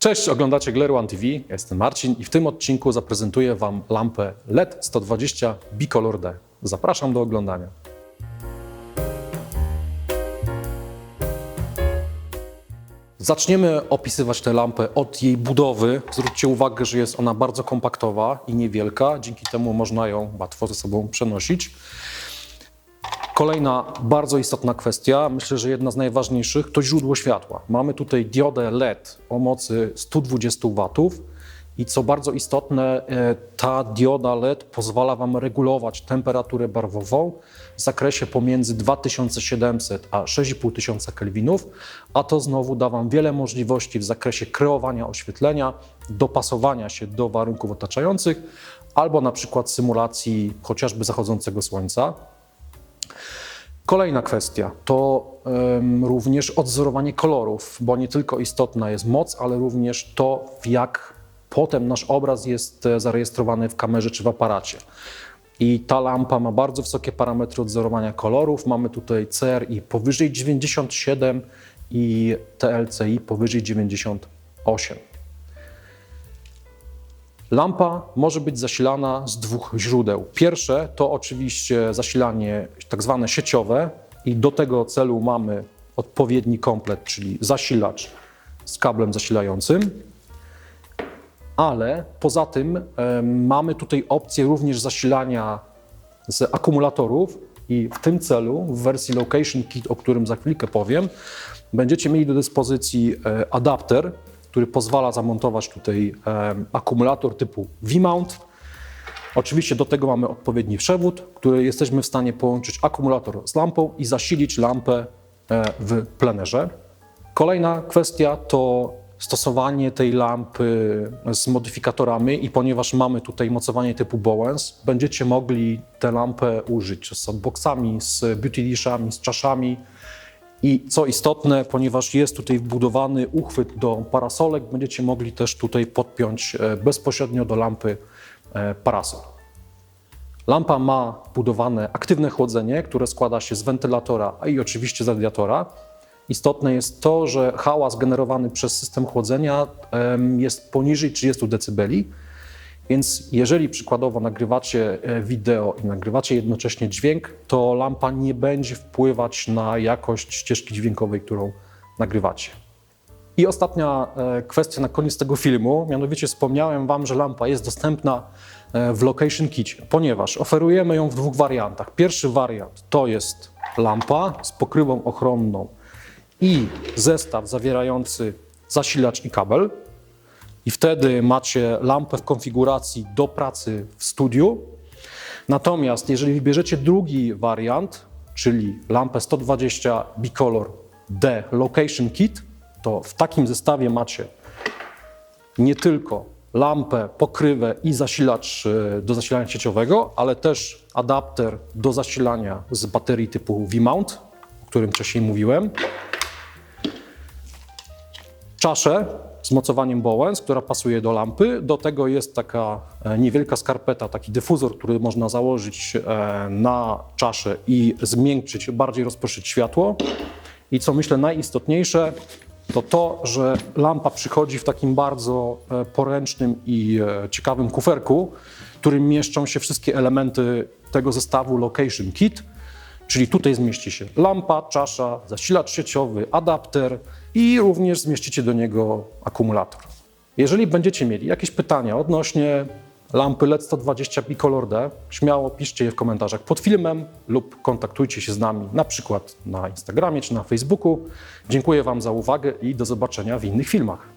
Cześć, oglądacie Glare One TV, ja jestem Marcin i w tym odcinku zaprezentuję Wam lampę LED 120 Bicolor D. Zapraszam do oglądania. Zaczniemy opisywać tę lampę od jej budowy. Zwróćcie uwagę, że jest ona bardzo kompaktowa i niewielka, dzięki temu można ją łatwo ze sobą przenosić. Kolejna bardzo istotna kwestia, myślę, że jedna z najważniejszych, to źródło światła. Mamy tutaj diodę LED o mocy 120 W i co bardzo istotne, ta dioda LED pozwala Wam regulować temperaturę barwową w zakresie pomiędzy 2700 a 6500 kelwinów, a to znowu da Wam wiele możliwości w zakresie kreowania oświetlenia, dopasowania się do warunków otaczających albo na przykład symulacji chociażby zachodzącego słońca. Kolejna kwestia to również odzorowanie kolorów, bo nie tylko istotna jest moc, ale również to, jak potem nasz obraz jest zarejestrowany w kamerze czy w aparacie. I ta lampa ma bardzo wysokie parametry odzorowania kolorów. Mamy tutaj CRI powyżej 97 i TLCI powyżej 98. Lampa może być zasilana z dwóch źródeł. Pierwsze to oczywiście zasilanie tak zwane sieciowe i do tego celu mamy odpowiedni komplet, czyli zasilacz z kablem zasilającym, ale poza tym mamy tutaj opcję również zasilania z akumulatorów i w tym celu w wersji Location Kit, o którym za chwilkę powiem, będziecie mieli do dyspozycji adapter, który pozwala zamontować tutaj akumulator typu V-mount. Oczywiście do tego mamy odpowiedni przewód, który jesteśmy w stanie połączyć akumulator z lampą i zasilić lampę w plenerze. Kolejna kwestia to stosowanie tej lampy z modyfikatorami i ponieważ mamy tutaj mocowanie typu Bowens, będziecie mogli tę lampę użyć z softboxami, z beauty dishami, z czaszami. I co istotne, ponieważ jest tutaj wbudowany uchwyt do parasolek, będziecie mogli też tutaj podpiąć bezpośrednio do lampy parasol. Lampa ma wbudowane aktywne chłodzenie, które składa się z wentylatora i oczywiście z radiatora. Istotne jest to, że hałas generowany przez system chłodzenia jest poniżej 30 dB. Więc jeżeli przykładowo nagrywacie wideo i nagrywacie jednocześnie dźwięk, to lampa nie będzie wpływać na jakość ścieżki dźwiękowej, którą nagrywacie. I ostatnia kwestia na koniec tego filmu, mianowicie wspomniałem Wam, że lampa jest dostępna w Location Kicie, ponieważ oferujemy ją w dwóch wariantach. Pierwszy wariant to jest lampa z pokrywą ochronną i zestaw zawierający zasilacz i kabel. I wtedy macie lampę w konfiguracji do pracy w studiu. Natomiast jeżeli wybierzecie drugi wariant, czyli lampę 120 Bicolor D Location Kit, to w takim zestawie macie nie tylko lampę, pokrywę i zasilacz do zasilania sieciowego, ale też adapter do zasilania z baterii typu V-mount, o którym wcześniej mówiłem, czaszę z mocowaniem Bowens, która pasuje do lampy. Do tego jest taka niewielka skarpeta, taki dyfuzor, który można założyć na czaszę i zmiękczyć, bardziej rozproszyć światło. I co myślę najistotniejsze, to to, że lampa przychodzi w takim bardzo poręcznym i ciekawym kuferku, w którym mieszczą się wszystkie elementy tego zestawu Location Kit. Czyli tutaj zmieści się lampa, czasza, zasilacz sieciowy, adapter i również zmieścicie do niego akumulator. Jeżeli będziecie mieli jakieś pytania odnośnie lampy LED 120 Bicolor D, śmiało piszcie je w komentarzach pod filmem lub kontaktujcie się z nami na przykład na Instagramie czy na Facebooku. Dziękuję Wam za uwagę i do zobaczenia w innych filmach.